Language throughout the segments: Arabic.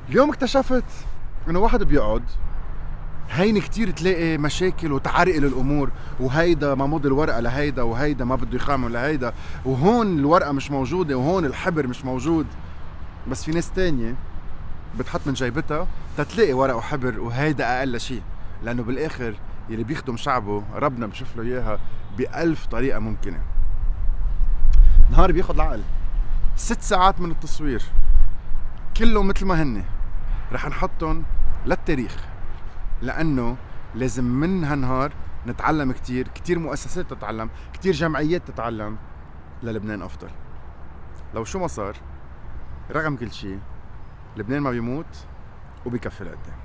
اليوم اكتشفت انه واحد بيقعد هين كتير تلاقي مشاكل وتعرقل الامور، وهيدا ما مضي الورقه لهيدا، وهيدا ما بده يخامل لهيدا، وهون الورقه مش موجوده، وهون الحبر مش موجود. بس في ناس تانية بتحط من جيبتها تتلاقي ورق وحبر، وهيدا اقل شيء، لانه بالاخر يلي بيخدم شعبه ربنا بشوف له اياها بألف طريقه ممكنه. نهار بياخد العقل 6 ساعات من التصوير كلهم مثل ما هن رح نحطهم للتاريخ، لانه لازم من هالنهار نتعلم كتير كتير، مؤسسات تتعلم كتير، جمعيات تتعلم للبنان افضل. لو شو ما صار رغم كل شيء لبنان ما بيموت وبيكفي لقدام.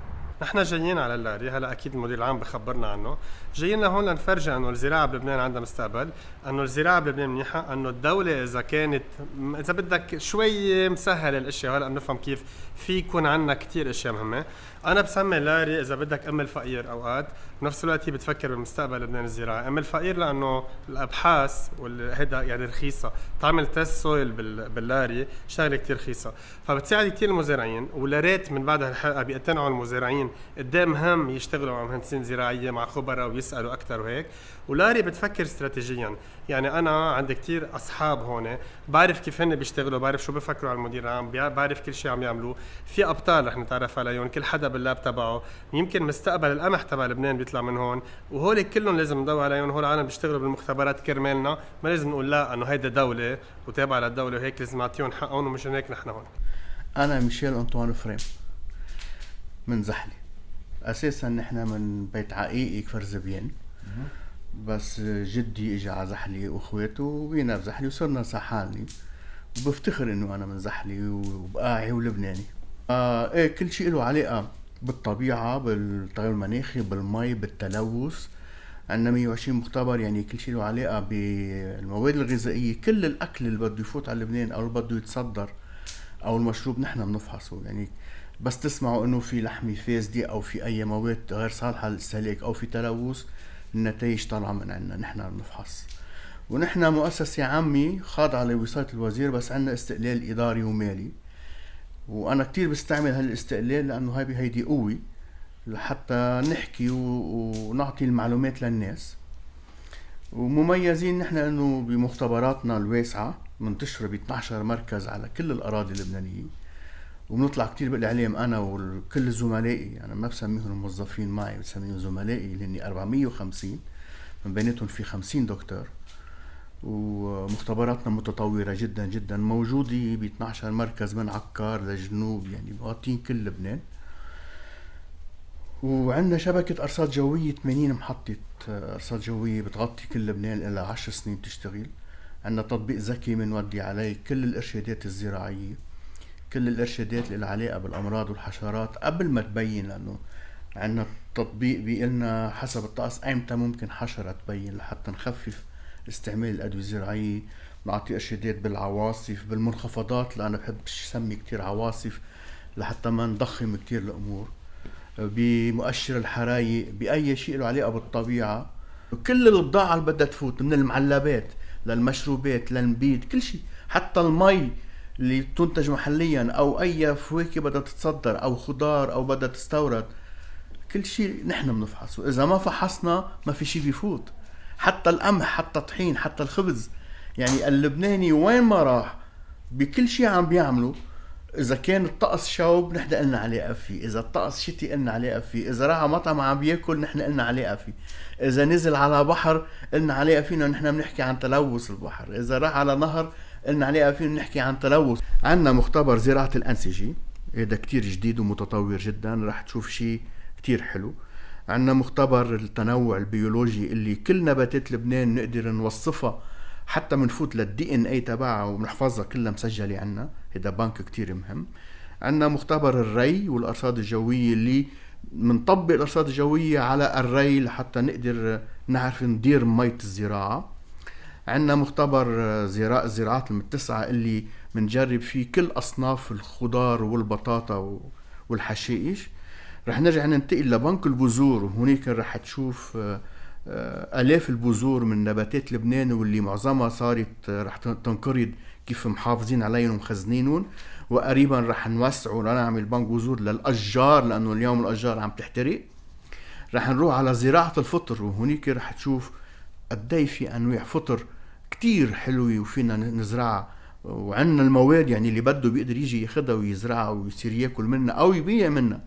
نحن جايين على اللاري، هلا اكيد المدير العام بخبرنا عنه. جايين لهون لنفرجي انه الزراعه بلبنان عندها مستقبل، انه الزراعه بلبنان منيحه، انه الدوله اذا كانت اذا بدك شوي مسهله الاشياء، هلا بنفهم كيف في يكون عندنا كتير اشياء مهمه. انا بسمي لاري اذا بدك ام الفقير اوقات، بنفس الوقت هي بتفكر بمستقبل لبنان الزراعي. ام الفقير لانه الابحاث وهيدا يعني رخيصه، تعمل تيست سويل باللاري شغله كتير رخيصه، فبتساعد كتير المزارعين. ولا ريت من بعد هالحلقه بيقتنعوا المزارعين قد ايه مهم يشتغلوا مع مهندسين زراعيه مع خبراء ويسالوا اكثر وهيك. ولاري بتفكر استراتيجيا، يعني انا عندي كتير اصحاب هون، بعرف كيف هن بيشتغلوا، بعرف شو بفكروا على المدير العام، بعرف كل شيء عم يعملوه. في ابطال رح نتعرف عليهم، كل حدا باللاب تبعه، يمكن مستقبل القمح تبع لبنان بيطلع من هون، وهول كلهم لازم ندور عليهم. هول العالم بيشتغلوا بالمختبرات كرمالنا، ما لازم نقول لا انه هيدا دوله وتابعه للدوله وهيك لازم نعطيهم حقهم، ومش هيك نحن هون. أنا ميشيل أنطوان فريم من زحلي. أساسا نحن من بيت عقيقي كفر زبيان، بس جدي اجى على زحلي واخواته وبينا بزحلي وصرنا ساحالي، وبفتخر انه انا من زحلي وبقاعي ولبناني. ايه كل شيء له علاقة بالطبيعة، بالتغير المناخي، بالمي، بالتلوث. عندنا 120 مختبر، يعني كل شيء له علاقة بالمواد الغذائية. كل الأكل اللي بده يفوت على لبنان أو اللي بده يتصدر أو المشروب نحن بنفحصه. يعني بس تسمعوا إنه في لحمة فاسدة أو في أي مواد غير صالحة للاستهلاك أو في تلوث، النتائج طالعة من عنا، نحن بنفحص. ونحن مؤسسة عامة خاضعة لوصاية الوزير، بس عنا استقلال إداري ومالي. وأنا كتير بستعمل هالاستقلال لأنه هيدي قوة لحتى نحكي ونعطي المعلومات للناس. ومميزين نحن انه بمختبراتنا الواسعة منتشرة ب 12 مركز على كل الأراضي اللبنانية، وبنطلع كتير بالإعلام أنا وكل زملائي. أنا ما بسميهم موظفين معي، بسميهم زملائي، اللي هني 450 من بيناتهم في 50 دكتور. ومختبراتنا متطورة جدا جدا، موجودة ب 12 مركز من عكار لجنوب، يعني مغطين كل لبنان. وعندنا شبكة أرصاد جوية 80 محطة أرصاد جوية بتغطي كل لبنان، إلى 10 سنين بتشتغل. عندنا تطبيق ذكي بنودي عليه كل الإرشادات الزراعية، كل الإرشادات اللي علاقة بالأمراض والحشرات قبل ما تبين، لأنه عندنا تطبيق بيقلنا حسب الطقس أيمتى ممكن حشرة تبين لحتى نخفف استعمال الأدوية الزراعية. بنعطي إرشادات بالعواصف، بالمنخفضات، لأنا بحبش سمي كتير عواصف لحتى ما نضخم كتير الأمور، بمؤشر الحرايق، بأي شيء له علاقة بالطبيعة. كل البضاعة اللي بدها تفوت، من المعلبات للمشروبات للنبيد، كل شيء، حتى المي اللي تنتج محليا أو أي فواكه بدها تتصدر أو خضار أو بدها تستورد، كل شيء نحن بنفحصه. إذا ما فحصنا ما في شيء بيفوت، حتى القمح، حتى الطحين، حتى الخبز. يعني اللبناني وين ما راح بكل شيء عم بيعملوا، إذا كان الطقس شوب نحن قلنا عليه قفي، إذا الطقس شتي قلنا عليه قفي، إذا راح مطعم عم بياكل نحن قلنا عليه قفي، إذا نزل على بحر قلنا عليه قفي نحن بنحكي عن تلوث البحر، إذا راح على نهر قلنا عليه قفي نحكي عن تلوث. عندنا مختبر زراعة الأنسجة، هذا كتير جديد ومتطور جدا، راح تشوف شيء كتير حلو. عندنا مختبر التنوع البيولوجي اللي كل نباتات لبنان نقدر نوصفها، حتى منفوت للدي ان اي تبعها وبنحفظها كلها مسجلة عنا، هذا بنك كتير مهم. عندنا مختبر الري والأرصاد الجوية اللي منطبق الأرصاد الجوية على الري لحتى نقدر نعرف ندير مية الزراعة. عندنا مختبر الزراعات المتسعة اللي منجرب فيه كل أصناف الخضار والبطاطا والحشائش. رح نرجع ننتقل لبنك البذور، وهناك رح تشوف آلاف البذور من نباتات لبنان، واللي معظمها صارت رح تنقرض كيف محافظين عليهم ومخزنينهم. وقريبا رح نوسعوا لنعمل بنك بذور للأشجار، لأنه اليوم الأشجار عم تحترق. رح نروح على زراعة الفطر، وهنيك رح تشوف قدي في أنواع فطر كتير حلوة وفينا نزرعها، وعندنا المواد يعني اللي بده بيقدر يجي ياخدها ويزرعها ويصير ياكل منها أو يبيع منها.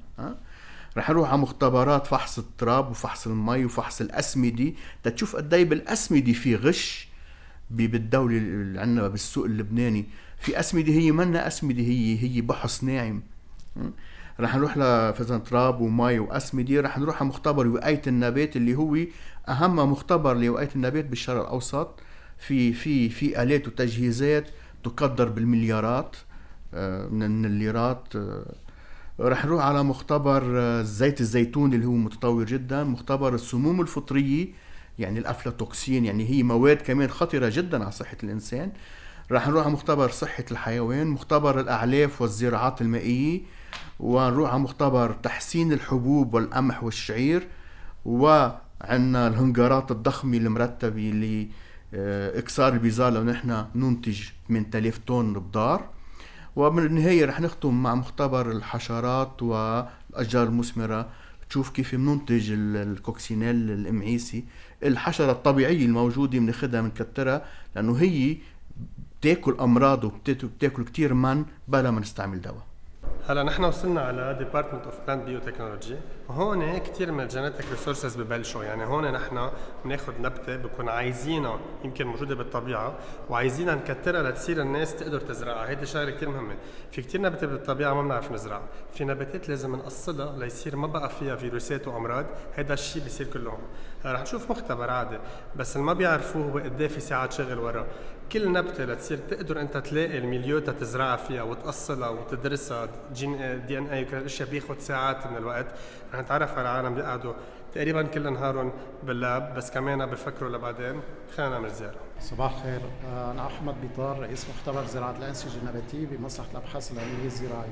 رح نروح على مختبرات فحص التراب وفحص المي وفحص الأسمدة تشوف قدي بالأسمدة في غش بالدولة اللي عندنا بالسوق اللبناني. في أسمدة هي منا أسمدة، هي بحص ناعم. رح نروح لفزن تراب ومي وأسمدة. رح نروح على مختبر وقاية النبات اللي هو أهم مختبر لوقاية النبات بالشرق الأوسط. في آلات وتجهيزات تقدر بالمليارات من الليرات. رح نروح على مختبر زيت الزيتون اللي هو متطور جدا، مختبر السموم الفطرية يعني الأفلاتوكسين، يعني هي مواد كمان خطرة جدا على صحة الإنسان. رح نروح على مختبر صحة الحيوان، مختبر الأعلاف والزراعات المائية، ونروح على مختبر تحسين الحبوب والقمح والشعير، وعندنا الهنجارات الضخمة المرتبة اللي إكسار البزار لو نحن ننتج 8000 طن بضار. وبالنهاية رح نختم مع مختبر الحشرات والأشجار المثمرة، تشوف كيف مننتج الكوكسينيل الإمعيسي، الحشرة الطبيعية الموجودة بناخدها بنكترها لأنه هي بتاكل أمراض وبتاكل كتير بلا ما نستعمل دواء. هلا نحن وصلنا على ديبارتمنت اوف بلانت بيوتكنولوجي، وهون كثير من الجينيتك ريسورسز ببلشوا. يعني هون نحن بناخذ نبته بكون عايزينها يمكن موجوده بالطبيعه وعايزينها نكترها لتصير الناس تقدر تزرعها. هيدي شغله كثير مهمه. في كثير نباتات بالطبيعه ما بنعرف نزرعها، في نباتات لازم نقصلها ليصير ما بقى فيها فيروسات وامراض. هذا الشيء بيصير كل هون. رح نشوف مختبر عادي، بس اللي ما بيعرفوه هو قد ايه في ساعات شغل ورا كل نبته لتصير تقدر انت تلاقي الميليو تزرعها فيها وتقصلها وتدرسها دي ان اي وكل الاشياء بياخذ ساعات من الوقت. رح نتعرف على عالم بيقعدوا تقريبا كل نهارهم باللاب، بس كمان بفكروا لبعدين. خلينا نعمل زياره. صباح الخير، انا احمد بيطار، رئيس مختبر زراعه الانسجه النباتيه بمصلحه الابحاث العلميه الزراعيه.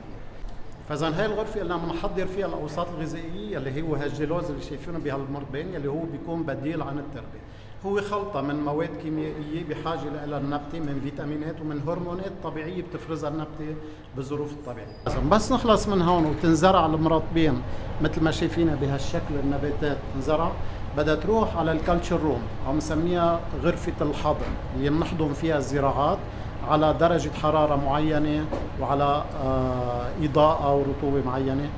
فاذا هاي الغرفه اللي عم نحضر فيها الاوساط الغذائيه اللي هو هالجلوز اللي شايفينه بهالمربين اللي هو بيكون بديل عن التربه. هو خلطه من مواد كيميائيه بحاجه لها النبته، من فيتامينات ومن هرمونات طبيعيه بتفرزها النبته بالظروف الطبيعيه. بس نخلص من هون وتنزرع المرطبين مثل ما شايفينها بهالشكل، النباتات تنزرع بدها تروح على الكالتشر روم، عم نسميها غرفه الحضن اللي بنحضن فيها الزراعات على درجة حرارة معينة وعلى إضاءة ورطوبة معينة.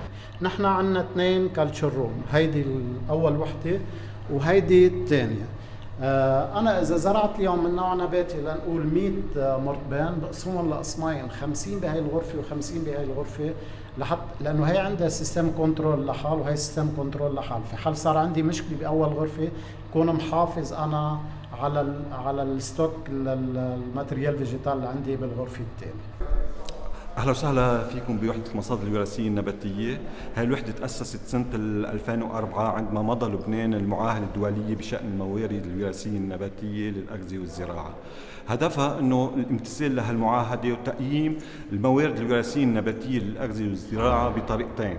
نحن عنا 2 كالتشر روم، هيدي الأول وحدة وهيدي الثانية. أنا إذا زرعت اليوم من نوع نباتي لنقول 100 مرطبان بقسمهم لقسمين، 50 بهاي الغرفة و50 بهاي الغرفة، لأنه هي عندها سيستم كنترول لحال وهي سيستم كنترول لحال. في حال صار عندي مشكلة بأول غرفة كون محافظ أنا على الستوك الماتريال فيجيتال اللي عندي بالغرفة الثانية. أهلا وسهلا فيكم بوحدة المصادر الوراثية النباتية. هاي الوحدة تأسست سنة 2004 عندما مضى لبنان المعاهدة الدولية بشأن الموارد الوراثية النباتية للأغذية والزراعة. هدفها أنه الامتثال لهالمعاهدة وتقييم الموارد الوراثية النباتية للأغذية والزراعة بطريقتين.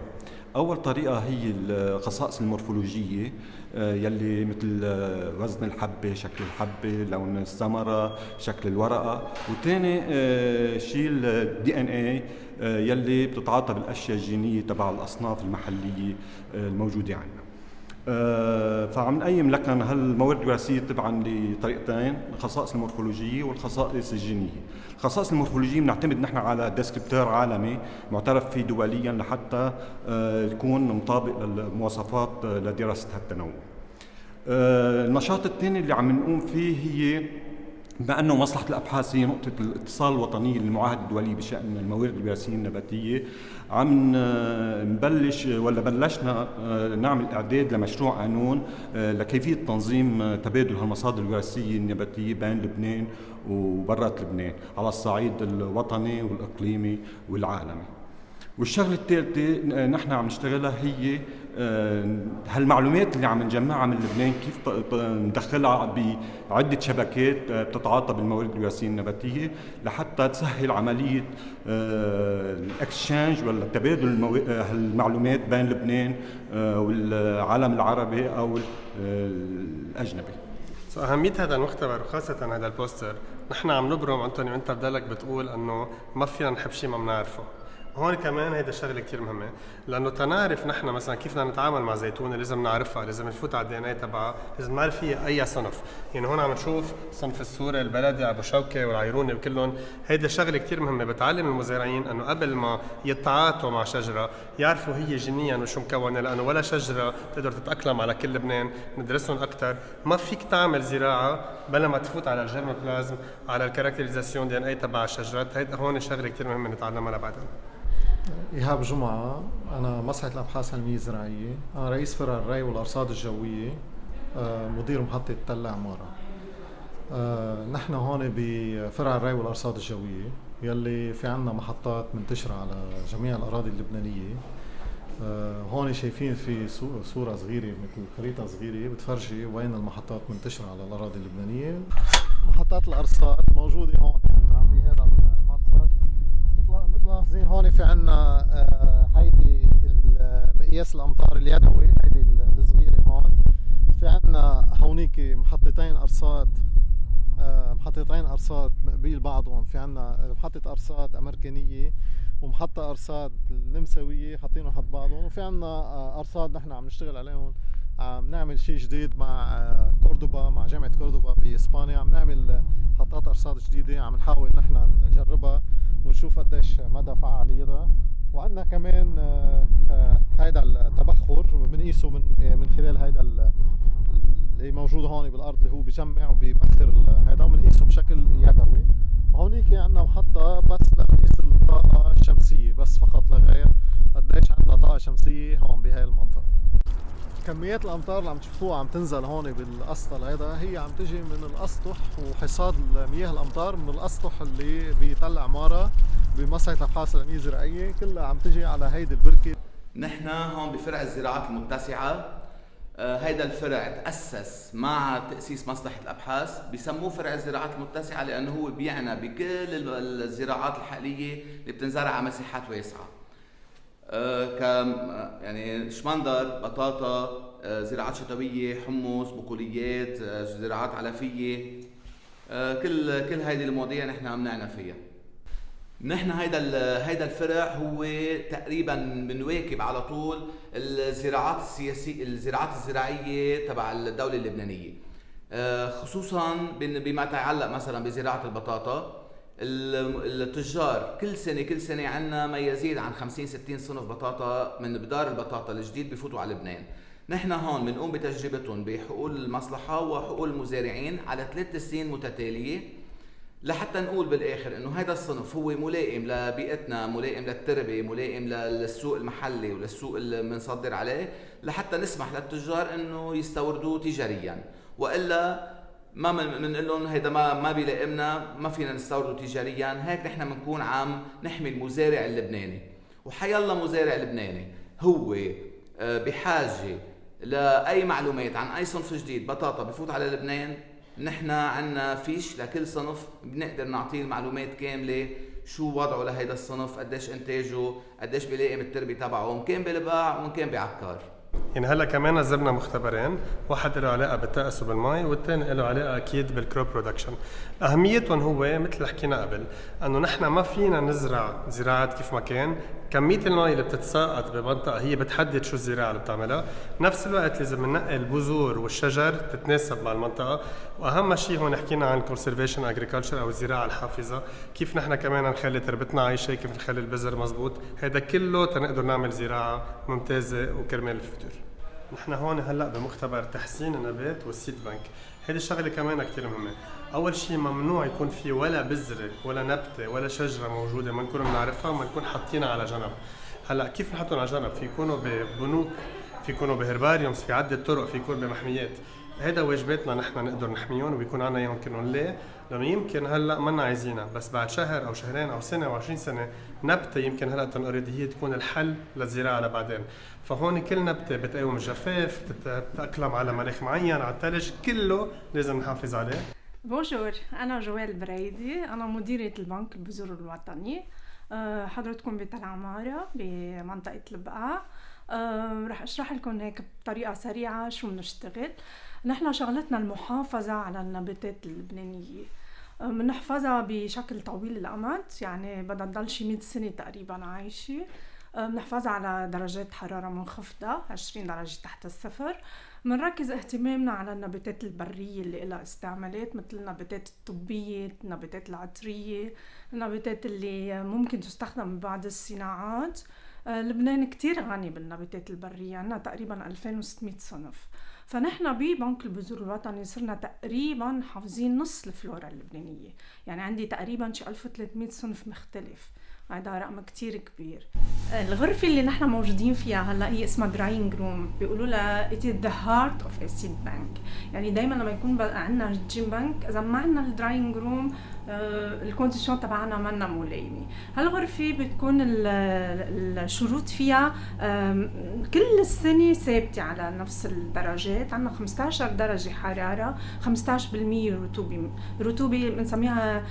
أول طريقة هي الخصائص المورفولوجية يلي مثل وزن الحبة، شكل الحبة، لون الثمرة، شكل الورقة. وثاني شيء الدي ان اي يلي بتتعاطى بالأشياء الجينية تبع الأصناف المحلية الموجودة عندنا. فعم نقيم لكن هالموارد الوراثية تبعا لطريقتين، الخصائص المورفولوجية والخصائص الجينية. الخصائص المورفولوجية بنعتمد نحن على ديسكريبتور عالمي معترف فيه دوليا لحتى يكون مطابق للمواصفات لدراسة هالتنوع. النشاط الثاني اللي عم نقوم فيه هي بما أنه مصلحة الأبحاث هي نقطة الاتصال الوطنية للمعاهدة الدولية بشأن الموارد الوراثية النباتية، عم نبلش ولا بلشنا نعمل إعداد لمشروع قانون لكيفية تنظيم تبادل هالمصادر الوراثية النباتية بين لبنان وبرات لبنان على الصعيد الوطني والإقليمي والعالمي. والشغلة الثالثة نحن عم نشتغلها هي هالمعلومات اللي عم نجمعها من لبنان كيف ندخلها بعدة شبكات بتتعاطى بالموارد الوراثية النباتية لحتى تسهل عملية الاكسشينج ولا تبادل هالمعلومات بين لبنان والعالم العربي أو الأجنبي. أهمية هذا المختبر وخاصة هذا البوستر نحن عم نبرم أنتوني وأنت بدالك بتقول أنه ما فينا نحب شيء ما بنعرفه. هون كمان هيدا شغله كتير مهمه، لانه تنعرف نحن مثلا كيف بدنا نتعامل مع زيتونه لازم نعرفها، لازم نفوت على الدي ان اي تبعها، لازم نعرف هي اي صنف. يعني هون عم نشوف صنف السوري، البلدي، ابو شوكه والعيروني وكلهم. هيدا شغله كتير مهمه بتعلم المزارعين انه قبل ما يتعاطوا مع شجره يعرفوا هي جينيا وشو مكونه، لانه ولا شجره تقدر تتاقلم على كل لبنان. ندرسهم اكثر. ما فيك تعمل زراعه بلا ما تفوت على الجيرم بلازم، على الكاركترايزاسيون دي ان اي تبع الشجرات. هيدا هون شغله كتير مهمه نتعلمها لبعدين. إيهاب جمعة، أنا مصلحة الأبحاث العلمية الزراعية، أنا رئيس فرع الري والأرصاد الجوية، مدير محطة تل عمارة. نحن هون بفرع الري والأرصاد الجوية يلي في عنا محطات منتشرة على جميع الأراضي اللبنانية. هون شايفين في صورة صغيرة مثل خريطة صغيرة بتفرجي وين المحطات منتشرة على الأراضي اللبنانية. محطات الأرصاد موجودة هون يعني بهذا المرصد. ملاحظين هون في عنا هيدي مقياس الأمطار اليدوي، هيدي الصغيرة هون. في عنا هونيك محطتين أرصاد مقبيل بعضهم. في عنا محطة أرصاد أمريكانية ومحطة أرصاد النمساوية حاطينهم حد بعضهم. وفي عنا أرصاد نحن عم نشتغل عليهم، عم نعمل شيء جديد مع كوردوبا، مع جامعة كوردوبا بإسبانيا. عم نعمل محطات أرصاد جديدة، عم نحاول نحن نجربها ونشوف قديش مدى فعاليتها. وعندنا كمان هيدا التبخر بنقيسه من خلال هيدا اللي موجود هون بالارض، اللي هو بجمع وبيبخر هيدا، وبنقيسه بشكل يدوي. هونيك عندنا محطة بس لنقيس الطاقة الشمسية بس فقط لا غير، قديش عندنا طاقة شمسية هون بهاي المنطقة. كميات الامطار اللي عم تشوفوها عم تنزل هون بالاسطح هيدا هي عم تجي من الاسطح، وحصاد مياه الامطار من الاسطح اللي بتل عمارة بمصلحة الابحاث العلمية الزراعية، كلها عم تجي على هيدي البركة. نحن هون بفرع الزراعات المتسعة. هيدا الفرع تأسس مع تأسيس مصلحة الأبحاث، بيسموه فرع الزراعات المتسعة لأنه هو بيعنى بكل الزراعات الحقلية اللي بتنزرع على مساحات واسعة. يعني شمندر، بطاطا، زراعات شتوية، حمص، بقوليات، زراعات علفية، كل هيدي المواضيع نحن عم نعنى فيها. نحن هيدا الفرع هو تقريبا بنواكب على طول الزراعات السياسية، الزراعات الزراعية تبع الدولة اللبنانية، خصوصا بما يتعلق مثلا بزراعة البطاطا. التجار كل سنة عنا ما يزيد عن 50-60 صنف بطاطا من بدار البطاطا الجديد بفوتوا على لبنان. نحن هون بنقوم بتجربتهم بحقول المصلحة وحقول المزارعين على 3 سنين متتالية، لحتى نقول بالاخر انه هذا الصنف هو ملائم لبيئتنا، ملائم للتربه، ملائم للسوق المحلي وللسوق اللي بنصدر عليه، لحتى نسمح للتجار انه يستوردوه تجاريا. والا ما بنقول لهم هيدا ما بيلائمنا، ما فينا نستورده تجاريا. هيك نحن بنكون عم نحمي المزارع اللبناني. وحيالله مزارع لبناني هو بحاجه لاي معلومات عن اي صنف جديد بطاطا بفوت على لبنان، نحن عنا فيش لكل صنف بنقدر نعطيه المعلومات كاملة، شو وضعه لهيدا الصنف، قديش انتاجه، قديش بيلائم التربة تبعه، وإن كان بالباع وإن كان بعكار. يعني هلا كمان نزلنا مختبرين، واحد له علاقه بالتأس وبالمي، والثاني له علاقه اكيد بالكروب برودكشن. اهميتهم هو مثل اللي حكينا قبل، انه نحن ما فينا نزرع زراعات كيف ما كان. كميه المي اللي بتتساقط بمنطقه هي بتحدد شو الزراعه اللي بتعملها. نفس الوقت لازم ننقي البذور والشجر تتناسب مع المنطقه. واهم شيء هون حكينا عن كونسرفيشن اجريكلتشر او الزراعه الحافظه، كيف نحن كمان نخلي تربتنا عايشه، كيف نخلي البذر مزبوط. هذا كله تنقدر نعمل زراعه ممتازه وكرمال الفطور. نحن هون هلا بمختبر تحسين النبات والسيد بنك. هيدي الشغله كمان كثير مهمه. اول شيء ممنوع يكون في ولا بذره ولا نبته ولا شجره موجوده ما نكون بنعرفها وما نكون حاطينها على جنب. هلا كيف نحطهم على جنب؟ في يكونوا ببنوك، في يكونوا بهرباريومز، في عده طرق، في يكون بمحميات. هيدا واجباتنا نحن نقدر نحميهم وبيكون عنا اياهم كلهم. ليه؟ لانه يمكن هلا ما عايزينها، بس بعد شهر او شهرين او سنه او 20 سنه نبته يمكن هلا تنقرض هي تكون الحل للزراعه لبعدين. فهون كل نبته بتقاوم الجفاف، بتتاقلم على مناخ معين، على الثلج، كله لازم نحافظ عليه. بونجور، انا جوال بريدي، انا مديره البنك البذور الوطني. حضرتكم بتل عماره بمنطقه البقاع. رح اشرح لكم هيك بطريقه سريعه شو بنشتغل. نحن شغلتنا المحافظه على النباتات اللبنانيه. بنحفظها بشكل طويل الأمد، يعني بدها تضل شي 100 سنة تقريبا عايشة. بنحفظها على درجات حرارة منخفضة 20 درجة تحت الصفر. بنركز اهتمامنا على النباتات البرية اللي لها استعمالات، مثل النباتات الطبية، النباتات العطرية، النباتات اللي ممكن تستخدم ببعض الصناعات. لبنان كتير غني بالنباتات البرية، عنا تقريبا 2600 صنف. فنحن ببنك البذور الوطني صرنا تقريبا حافظين نص الفلورا اللبنانية، يعني عندي تقريبا شي 1300 صنف مختلف. هذا رقم كتير كبير. الغرفة اللي نحن موجودين فيها هلا هي اسمها دراينج روم، بيقولوا لها it is the heart of a seed bank. يعني دايما لما يكون عندنا جيم بانك اذا ما عندنا الدراينج روم الكونديشن تبعنا منا ملائمه. هالغرفه بتكون الشروط فيها كل السنه ثابته على نفس الدرجات. عندنا 15 درجه حراره، 15% رطوبه بنسميها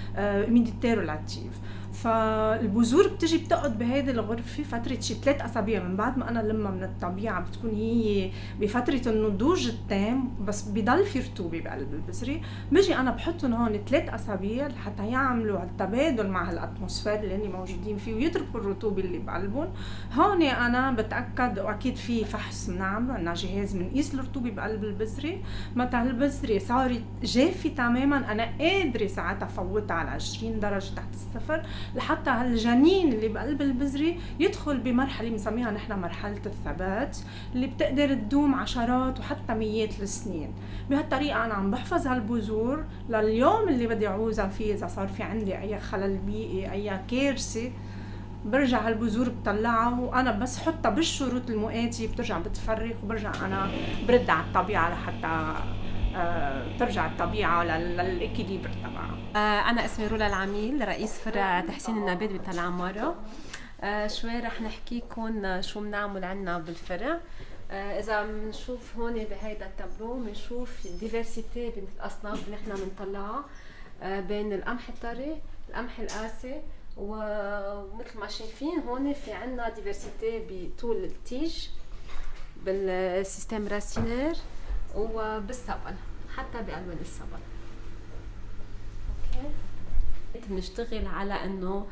humidité relative. فالبذور بتجي بتقعد بهيدي الغرفه فتره شي 3 أسابيع من بعد ما انا لما من الطبيعه، بتكون هي بفتره النضوج التام بس بضل في رطوبه بقلب البذره. بيجي انا بحطهم هون 3 أسابيع حتى يعملوا التبادل مع الاتموسفير اللي هن موجودين فيه ويتركوا الرطوبه اللي بقلبهم. هون انا بتاكد، واكيد في فحص بنعمله، عندنا جهاز بنقيس الرطوبه بقلب البذره. متى البذره صارت جافه تماما انا قادره ساعتها فوتها على 20 درجه تحت الصفر لحتى هالجنين اللي بقلب البذرة يدخل بمرحلة بنسميها نحن مرحلة الثبات، اللي بتقدر تدوم عشرات وحتى مئات السنين. بهالطريقة أنا عم بحفظ هالبذور لليوم اللي بدي أعوزها فيه. إذا صار في عندي أي خلل بيئي، أي كارثة، برجع هالبذور بطلعها وأنا بس حطها بالشروط المؤاتية، بترجع بتفرخ وبرجع أنا برد على الطبيعة لحتى ترجع الطبيعة للإكيليبر تبعها. أنا اسمي رولا العميل، رئيس فرع تحسين النبات بتل عمارة. شوي رح نحكيكم شو بنعمل عنا بالفرع. إذا بنشوف هون بهيدا التابلو بنشوف ديفرسيتي بين الأصناف اللي نحن بنطلعها بين القمح الطري، القمح القاسي، ومثل ما شايفين هون في عنا ديفرسيتي بطول التيج، بالسيستم راسينير، وبالسبل، حتى بألوان السبل. اوكي، بنشتغل على انه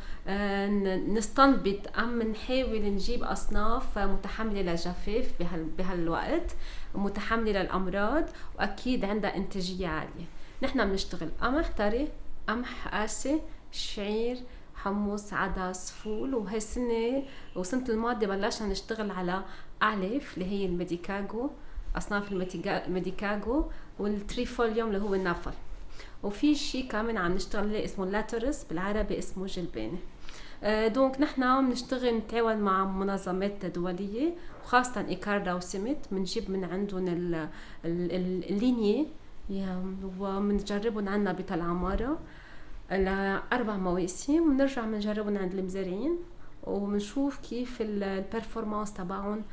نستنبط نحاول نجيب اصناف متحمله للجفاف بهالوقت، متحمله للامراض، واكيد عندها انتاجيه عاليه. نحن بنشتغل قمح طري، قمح قاسي، شعير، حمص، عدس، فول. وهالسنه وسنه الماضيه بلشنا نشتغل على اعلاف اللي هي الميديكاغو، أصناف الميديكاغو، والتريفوليوم اللي هو النفل. وفي شيء كمان عم نشتغل عليه اسمه اللاترس، بالعربي اسمه جلبانة. دونك نحن بنشتغل نتعاون مع منظمات دولية وخاصة إيكاردا وسمت، بنجيب من عندهم اللينية وبنجربهم عنا بتل عمارة ل4 مواسم، ونرجع بنجربهم عند المزارعين وبنشوف كيف البرفورمانس تبعهم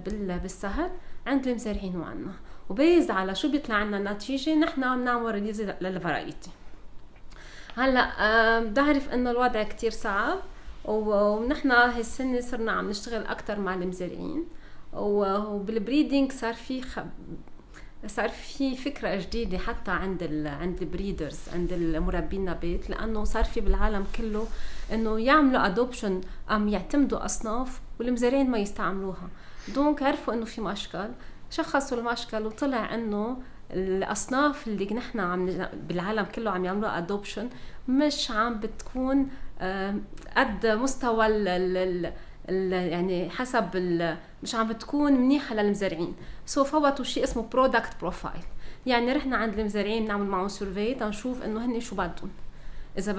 بالسهل عند المزارعين وعنا، وبيز على شو بيطلع عنا النتيجة نحن بنعمل ريليز للفرايتي. هلا بعرف انه الوضع كتير صعب، ونحن هالسنة صرنا عم نشتغل اكتر مع المزارعين، وبالبريدينج صار في فكرة جديدة حتى عند البريدرز، عند المربين النبات، لانه صار في بالعالم كله انه يعملوا ادوبشن، يعتمدوا اصناف والمزارعين ما يستعملوها. دونك عرفوا انه في مشكل، شخصوا المشكل، وطلع انه الاصناف اللي نحن بالعالم كله عم يعملوا ادوبشن مش عم بتكون قد مستوى يعني حسب مش عم بتكون منيحه للمزارعين. فوتوا شيء اسمه برودكت بروفايل، يعني رحنا عند المزارعين نعمل معهم سيرفي تنشوف انه هن شو بدهم، اذا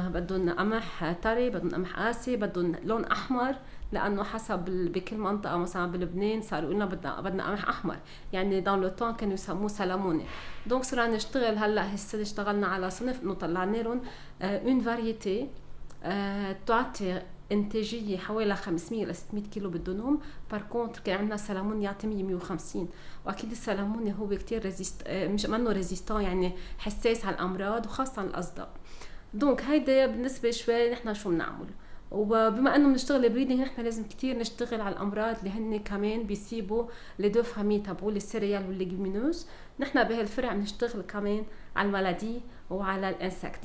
بدهم قمح طري، بدهم قمح قاسي، بدهم لون احمر، لانه حسب بكل منطقه مثلا بلبنان صاروا يقولنا بدنا قمح احمر، يعني دون لو طون كانوا يسموه سلموني. دونك صرنا نشتغل هلا هالسنه اشتغلنا على صنف انه طلعنا لهم اون فاريتي تعطي انتاجيه حوالي 500 ل 600 كيلو بالدنوم. بار كونتر كان عندنا سلمون يعطي 150، واكيد السلمون هو كتير مش منه ريزيستان، يعني حساس على الامراض وخاصه الاصداء. دونك هيدا بالنسبه شوي نحن شو بنعمل. وبما انه بنشتغل بريدنج نحن لازم كتير نشتغل على الامراض اللي هن كمان بيصيبوا لي دو فامي تبعول السيريال والليجومينوز. نحن بهالفرع بنشتغل كمان على المالادي وعلى الانسكت،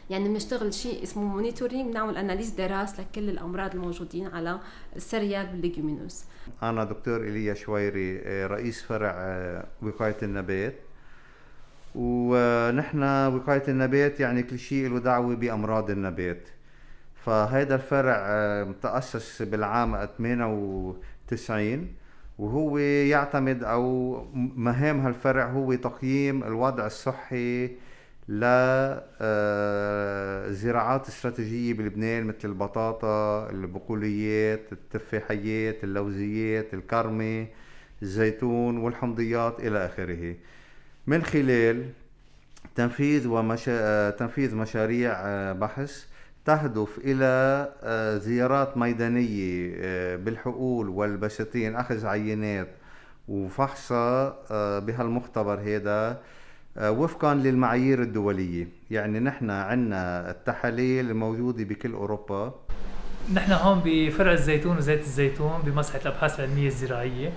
يعني بنشتغل شيء اسمه مونيتورينج، بنعمل اناليز دراسه لكل الامراض الموجودين على السيريال والليجومينوز. انا دكتور ايليا شويري، رئيس فرع وقايه النبات. ونحن وقايه النبات يعني كل شيء له دعوه بامراض النبات. فهذا الفرع تأسس بالعام 98، وهو يعتمد أو مهام هالفرع هو تقييم الوضع الصحي لزراعات استراتيجية بلبنان مثل البطاطا، البقوليات، التفاحيات، اللوزيات، الكرمة، الزيتون والحمضيات إلى آخره، من خلال تنفيذ مشاريع بحث تهدف إلى زيارات ميدانية بالحقول والبساتين، أخذ عينات وفحصها بهالمختبر هذا وفقا للمعايير الدولية. يعني نحن عنا التحاليل الموجودة بكل أوروبا. نحن هون بفرع الزيتون وزيت الزيتون بمصلحة الأبحاث العلمية الزراعية.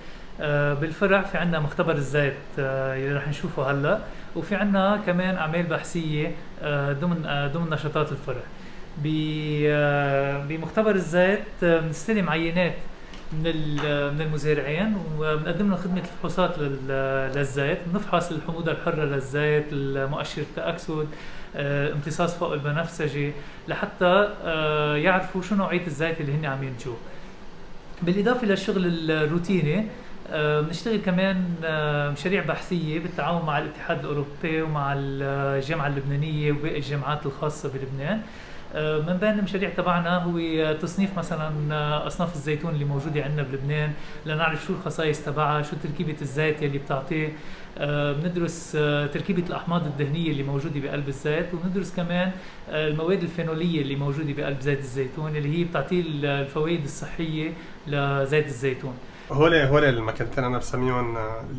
بالفرع في عنا مختبر الزيت اللي رح نشوفه هلا، وفي عنا كمان أعمال بحثية ضمن نشاطات الفرع. بمختبر الزيت بنستلم عينات من المزارعين وبنقدم لهم خدمة الفحوصات للزيت. بنفحص الحموضة الحرة للزيت، المؤشر التأكسد، امتصاص فوق البنفسجي، لحتى يعرفوا شو نوعية الزيت اللي هن عم ينتجوه. بالإضافة للشغل الروتيني بنشتغل كمان مشاريع بحثية بالتعاون مع الاتحاد الأوروبي ومع الجامعة اللبنانية وباقي الجامعات الخاصة بلبنان. من بين المشاريع تبعنا هو تصنيف مثلا أصناف الزيتون اللي موجودة عندنا بلبنان لنعرف شو الخصائص تبعها، شو تركيبة الزيت اللي بتعطيه. بندرس تركيبة الأحماض الدهنية اللي موجودة بقلب الزيت، وبندرس كمان المواد الفينولية اللي موجودة بقلب زيت الزيتون اللي هي بتعطيه الفوائد الصحية لزيت الزيتون. هول المكانتين انا بسميهم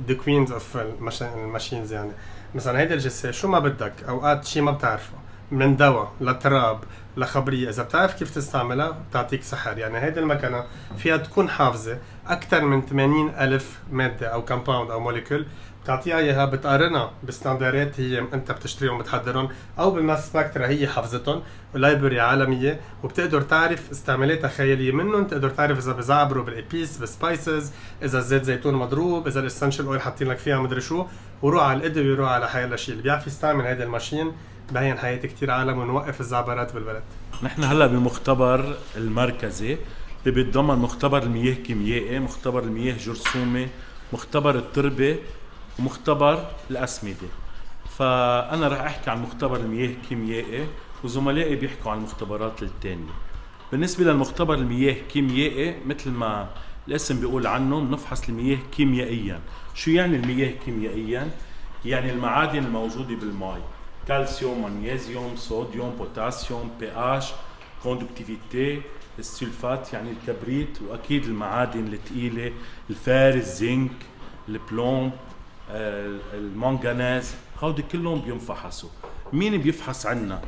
the queens of الماشينز. يعني مثلا هيدا الجسر شو ما بدك، اوقات شيء ما بتعرفه، من دواء لتراب لخبرية، إذا بتعرف كيف تستعملها بتعطيك سحر. يعني هيدي المكنة فيها تكون حافظة أكثر من 80,000 مادة أو كومباوند أو موليكول، بتعطيها إياها بتقارنها بستاندرات هي أنت بتشتريهم بتحضرهم، أو بالماس سبكترا هي حافظتهم، ولايبرري عالمية، وبتقدر تعرف استعمالاتها خيالية. منهم تقدر تعرف إذا بزعبروا بالإبيس بالسبايسز، إذا الزيت زيتون مضروب، إذا الإسنشال أويل حاطين لك فيها مدري شو، وروح على القدر وروح على حيلا شيء. اللي بيعرف يستعمل هيدا الماشين بهين حياة كتير عالم ونوقف الزعبرات بالبلد. نحن هلا بالمختبر المركزي اللي بيتضمن مختبر المياه كيميائي، مختبر المياه جرثومي، مختبر التربة، ومختبر الأسمدة. فأنا رح أحكي عن مختبر المياه كيميائي وزملائي بيحكوا عن المختبرات الثانية. بالنسبة للمختبر المياه كيميائي مثل ما الاسم بيقول عنه، بنفحص المياه كيميائيا. شو يعني المياه كيميائيا؟ يعني المعادن الموجودة بالماء، كالسيوم، مغنيسيوم، صوديوم، بوتاسيوم، pH، كوندكتيفيتي، السلفات يعني الكبريت، واكيد المعادن الثقيله، الفار، الزنك، البلوم، المنغنيز، هودي كلهم بينفحصوا. مين بيفحص عنا؟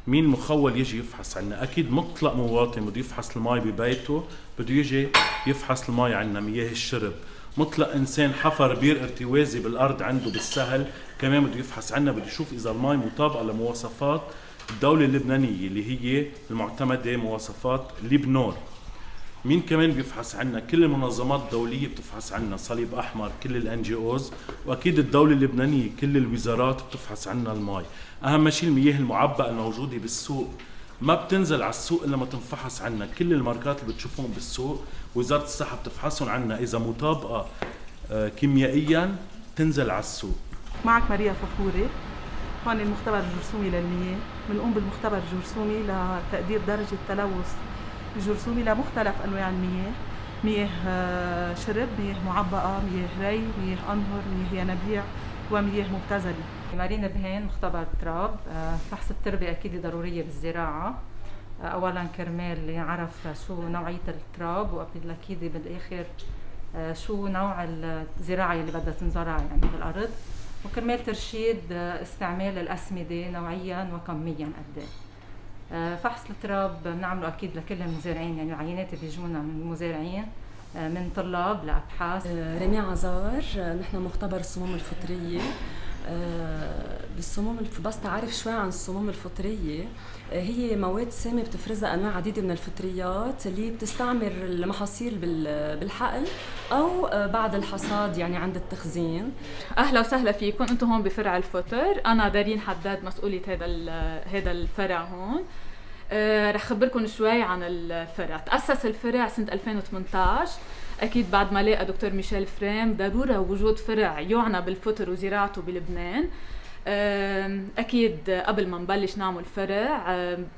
مين مخول يجي يفحص عنا؟ اكيد مطلق مواطن بده يفحص الماء ببيته بده يجي يفحص الماء عنا، مياه الشرب. مطلق انسان حفر بير ارتوازي بالارض عنده بالسهل كمان بده يفحص عنا، بده يشوف اذا الماء مطابقه لمواصفات الدوله اللبنانيه اللي هي المعتمده مواصفات لبنور. مين كمان بيفحص عنا؟ كل المنظمات الدوليه بتفحص عنا، صليب احمر، كل الان جي اوز، واكيد الدوله اللبنانيه كل الوزارات بتفحص عنا الماء. اهم شيء المياه المعبأه الموجوده بالسوق ما بتنزل على السوق الا ما تنفحص عنا. كل الماركات اللي بتشوفهم بالسوق وزاره الصحه بتفحصهم عنا، اذا مطابقه كيميائيا تنزل على السوق. معك ماريا فخوري، هون المختبر الجرثومي للمياه. بنقوم بالمختبر الجرثومي لتقدير درجه تلوث الجرثومي لمختلف انواع المياه، مياه شرب، مياه معبأه، مياه ري، مياه انهر، مياه ينابيع، ومياه مبتذله. مارينا بهين، مختبر تراب. فحص التربة أكيد ضرورية بالزراعة، أولا كرمال يعرف شو نوعية التراب، وأكيد بالآخر شو نوع الزراعة اللي بدها تنزرع يعني بالأرض، وكرمال ترشيد استعمال الأسمدة نوعيا وكميا قد ايه. فحص التراب بنعمله اكيد لكل المزارعين، يعني العينات اللي بيجونا من المزارعين من طلاب لابحاث. رامي عزار، نحن مختبر السموم الفطريه. بالسموم بس تعرف شوي عن السموم الفطريه، هي مواد سامه بتفرزها انواع عديده من الفطريات اللي بتستعمر المحاصيل بالحقل او بعد الحصاد، يعني عند التخزين. اهلا وسهلا فيكم، انتم هون بفرع الفطر. انا دارين حداد مسؤوليه هذا الفرع هون. رح خبركم شوي عن الفرع. تأسس الفرع سنة 2018 أكيد بعد ما لقى دكتور ميشيل فريم ضرورة وجود فرع يعنى بالفطر وزراعته بلبنان. أكيد قبل ما نبلش نعمل فرع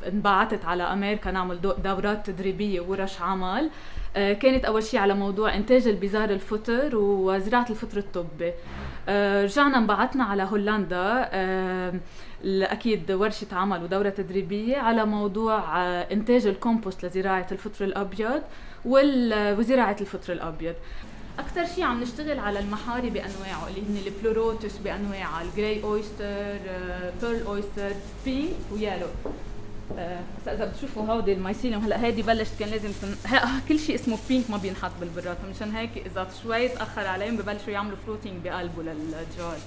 انبعثت على أمريكا نعمل دورات تدريبية وورش عمل. كانت أول شيء على موضوع إنتاج البزار الفطر وزراعة الفطر الطبي. رجعنا انبعثنا على هولندا أكيد ورشة عمل ودورة تدريبية على موضوع إنتاج الكومبوست لزراعة الفطر الأبيض وزراعة الفطر الأبيض. أكثر شيء عم نشتغل على المحاري بأنواعه اللي هن البلوروتوس بأنواعها، الجراي أويستر، بيرل أويستر، بينك ويالو. إذا بتشوفوا هودي المايسيليوم هلا هيدي بلشت كان لازم كل شيء اسمه بينك ما بينحط بالبراد، فمشان هيك إذا شوي تأخر عليهم ببلشوا يعملوا فروتينج بقلبه للجار.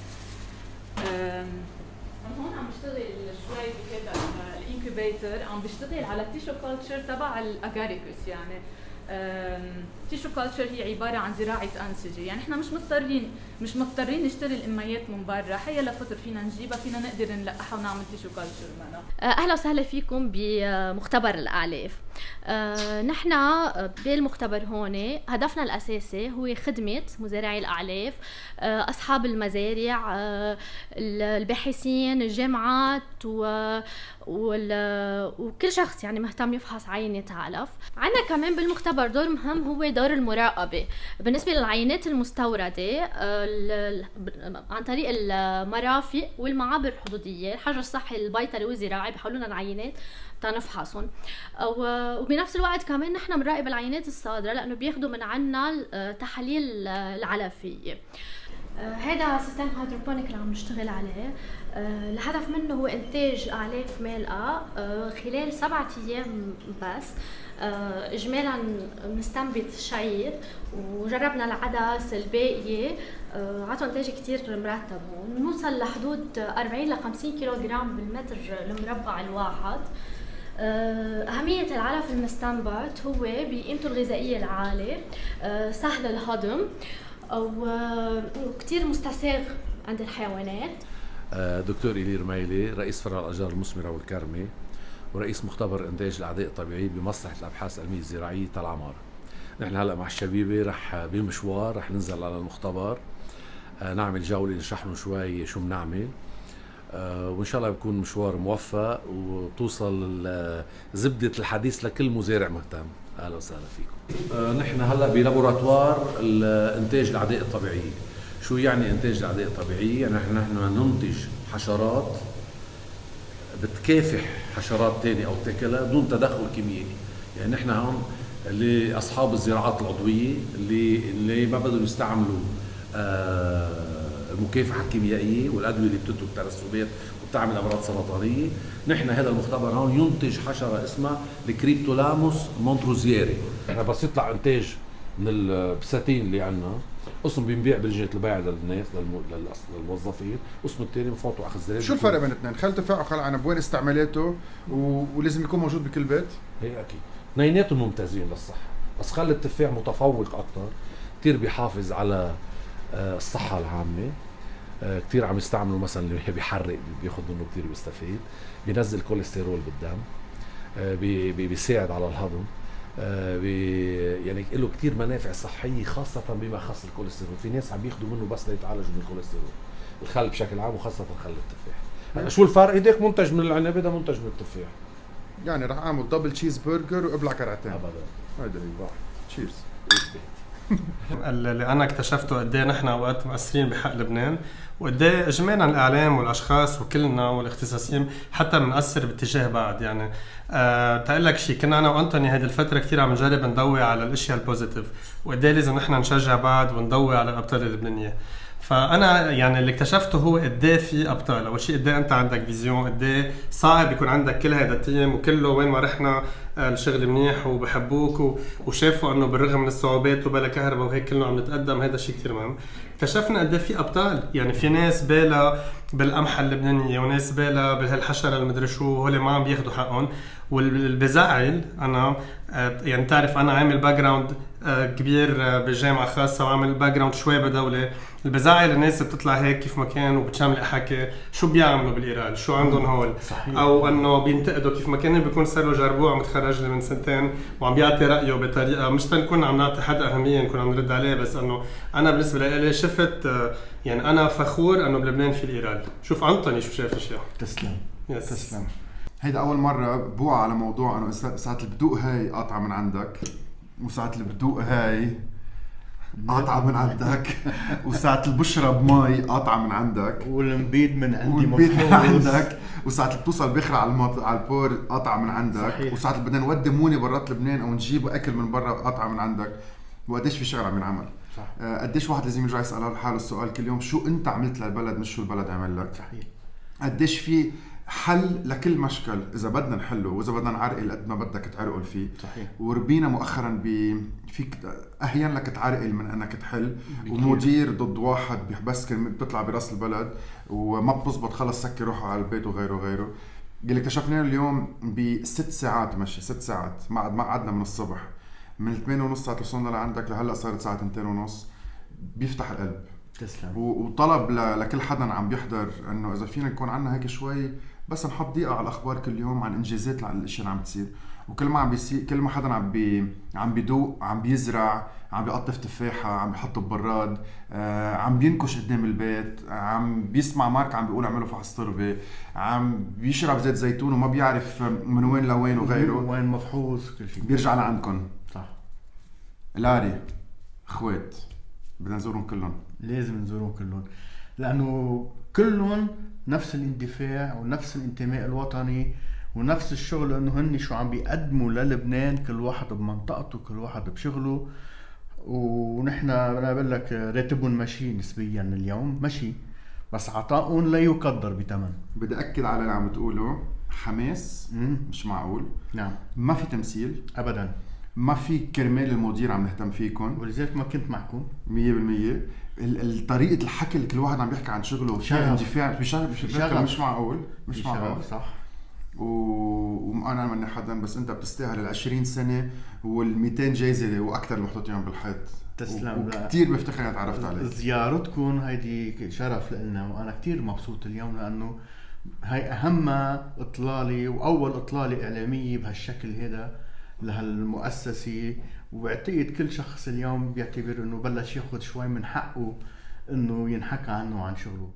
هون عم بشتغل شوي بهذا الانكوبيتر، عم بشتغل على التيشو كلتشر تبع الاجاريكوس. يعني تيشو كلتشر هي عباره عن زراعه انسجه، يعني احنا مش مضطرين نشتري الاميات من برا، حيا لفتر فينا نجيبها، فينا نقدر نلقحها ونعمل تيشو كلتشر منها. اهلا وسهلا فيكم بمختبر الاعلاف. نحن بالمختبر هون هدفنا الاساسي هو خدمه مزارعي الاعلاف، اصحاب المزارع، الباحثين، الجامعات وكل شخص يعني مهتم يفحص عينة علف. عندنا كمان بالمختبر دور مهم هو دور المراقبة بالنسبة للعينات المستوردة عن طريق المرافق والمعابر الحدودية، الحجر الصحي البيطري والزراعي بيحولوا لنا العينات تنفحصهم. وبنفس الوقت كمان نحن بنراقب العينات الصادرة لأنه بياخدوا من عنا تحاليل العلفية. هذا سيستم هيدروبونيك اللي عم نشتغل عليه، الهدف منه هو إنتاج أعلاف مالقة خلال 7 أيام بس. إجمالا بنستنبت شعير وجربنا العدس الباقية، عطوا إنتاج كتير مرتب، ونوصل لحدود 40 ل 50 كيلوغرام بالمتر المربع الواحد. أهمية العلف المستنبت هو بقيمته الغذائية العالية، سهل الهضم وكتير مستساغ عند الحيوانات. دكتور إيلي رميلي، رئيس فرع الأشجار المثمرة والكرمة ورئيس مختبر إنتاج الأعداء الطبيعية بمصلحة الأبحاث العلمية الزراعية تل عمار. نحن هلأ مع الشبيبة رح بالمشوار رح ننزل على المختبر، نعمل جولة نشرح لهم شوي شو بنعمل، وإن شاء الله بيكون مشوار موفق وتوصل زبدة الحديث لكل مزارع مهتم. أهلا وسهلا فيكم. نحن هلأ بلابوراتوار إنتاج الأعداء الطبيعية. شو يعني إنتاج الأعداء الطبيعية؟ يعني نحن ننتج حشرات بتكافح حشرات تانية أو تاكلها بدون تدخل كيميائي. يعني نحن هون اللي أصحاب الزراعات العضوية اللي ما بدهم يستعملوا المكافحة الكيميائية والأدوية اللي بتترك ترسبات وبتعمل أمراض سرطانية. نحن هذا المختبر هون ينتج حشرة اسمها الكريبتولاموس مونتروزيري. احنا بس يطلع إنتاج من البساتين اللي عنا، قسم بينبيع بلجنة البيع للناس للموظفين، قسم الثاني بفوتوا اخذ زريب. شو الفرق بين الاثنين؟ خل تفاح وخل عنب، وين استعمالاته ولازم يكون موجود بكل بيت؟ هي اكيد اثنيناتهم ممتازين للصحة، بس خل التفاح متفوق اكثر، كثير بيحافظ على الصحة العامة، كثير عم يستعملوا مثلا اللي بيحرق بياخذ منه كثير بيستفيد، بينزل كوليسترول بالدم، بيساعد على الهضم، يعني له كتير منافع صحية خاصة بما خص الكوليسترول. في ناس عم ياخدوا منه بس ليتعالجوا من الكوليسترول، الخل بشكل عام وخاصة خل التفاح. هلا شو الفرق؟ هيداك منتج من العنب، هذا منتج من التفاح. يعني رح اعمل دبل تشيز برجر وابلع كرعتين. ابدا هيدا اللي تشيرز. اللي انا اكتشفته قد ايه نحن اوقات مؤثرين بحق لبنان، وقد ايه اجمالا الاعلام والاشخاص وكلنا والاختصاصيين حتى بنأثر باتجاه بعض. يعني تقول لك شيء، كنا انا وانتوني هذه الفتره كثير عم نجرب نضوي على الاشياء البوزيتيف، وقد ايه لازم نحن نشجع بعض ونضوي على الابطال اللبنانيه. فانا يعني اللي اكتشفته هو قد ايه في ابطال. اول شيء قد ايه انت عندك فيزيون، قد ايه صعب يكون عندك كل هذا التيم وكله وين ما رحنا الشغل منيح وبحبوك وشافوا انه بالرغم من الصعوبات وبلا كهرباء وهيك كلنا عم نتقدم. هذا شيء كتير مهم. اكتشفنا قد ايه في ابطال، يعني في ناس بالها بالقمحة اللبنانية وناس بالها بهالحشرة المدري شو، وهول ما عم بياخدوا حقهم. والبزعل انا يعني تعرف انا عامل باك جراوند كبير بجامعة خاصة وعامل باك جراوند شوي بدولة. البزعل الناس بتطلع هيك كيف ما كان وبتشامل حكي شو بيعملوا بالإيران، شو عندهم هول، او انه بينتقدوا كيف ما كان بيكون صار له جربوع متخرج لي من سنتين وعم بيعطي رأيه بطريقة مش تنكون عم نعطي حدا أهمية نكون عم نرد عليه، بس انه انا بالنسبة لي شفت يعني انا فخور انه بلبنان في الإيران. شوف عنطني شو شايف اشياء. تسلم. تسلم. هيدا أول مرة بوعى على موضوع إنه ساعة البدوق هاي قاطعة من عندك، وساعة البدوق هاي قاطعة من عندك، وساعة البشرة بماي قاطعة من عندك، والمبيد من عندي من عندك، وساعة اللي بتوصل بخرة على البور قاطعة من عندك، صحيح. وساعة اللي بدنا نودي موني برات لبنان أو نجيب أكل من برا قاطعة من عندك. وقديش في شغل عم ينعمل. قديش واحد لازم يرجع يسأل حاله السؤال كل يوم شو أنت عملت للبلد مش شو البلد عمل لك. صحيح. قديش في حل لكل مشكل إذا بدنا نحله وإذا بدنا نعرقل قد ما بدك تعرقل فيه. صحيح. وربينا مؤخرا فيك أحيان لك تعرقل من أنك تحل بكتير. ومدير ضد واحد بس كلمة بتطلع براس البلد وما بتزبط خلص سكي روحه على البيت وغيره. اللي اكتشفناه اليوم ب6 ساعات مشي 6 ساعات ما قعدنا من الصبح من 8:30 ساعة وصلنا لعندك لهلأ صارت ساعة 2:30 بيفتح القلب. تسلم. وطلب لكل حدا عم بيحضر انه اذا فينا نكون عنا هيك شوي بس نحط دقيقة على الاخبار كل يوم عن انجازات الاشياء اللي عم بتصير. وكل ما عم بيصير كل ما حدا عم بيدوق عم بيزرع عم بيقطف تفاحة عم بيحط ببراد عم بينكش قدام البيت عم بيسمع مارك عم بيقول اعملوا فحص تربة عم بيشرب زيت زيتون وما بيعرف من وين لوين وغيره وين مفحوص كل شيء بيرجع لعندكم. صح. لاري اخوات بدنا نزورهم كلهم. لازم نزورهم كلهم لأنه كلهم نفس الاندفاع ونفس الانتماء الوطني ونفس الشغل انه هن شو عم بيقدموا للبنان كل واحد بمنطقته كل واحد بشغله. ونحن انا بقول لك راتبهم ماشي نسبيا اليوم ماشي بس عطاؤهم لا يقدر بثمن. بدي اكد على اللي عم بتقوله حماس مش معقول. نعم. ما في تمثيل ابدا. ما في كرمال المدير عم نهتم فيكم ولذلك ما كنت معكم 100%. الطريقة الحكي اللي كل واحد عم بيحكي عن شغله شغف اندفاع بشغف مش معقول مش معقول. صح. وانا مني حدا بس انت بتستاهل 20 سنة وال200 جايزة واكثر محطوطين بالحيط. تسلم. وكتير بفتخر اني تعرفت عليك. زيارتكم هيدي شرف لنا وانا كتير مبسوط اليوم لانه هاي اهم اطلالي واول اطلالة اعلامية بهالشكل هذا لهالمؤسسة. وبعتقد كل شخص اليوم بيعتبر انه بلش ياخد شوي من حقه انه ينحكى عنه وعن شغله.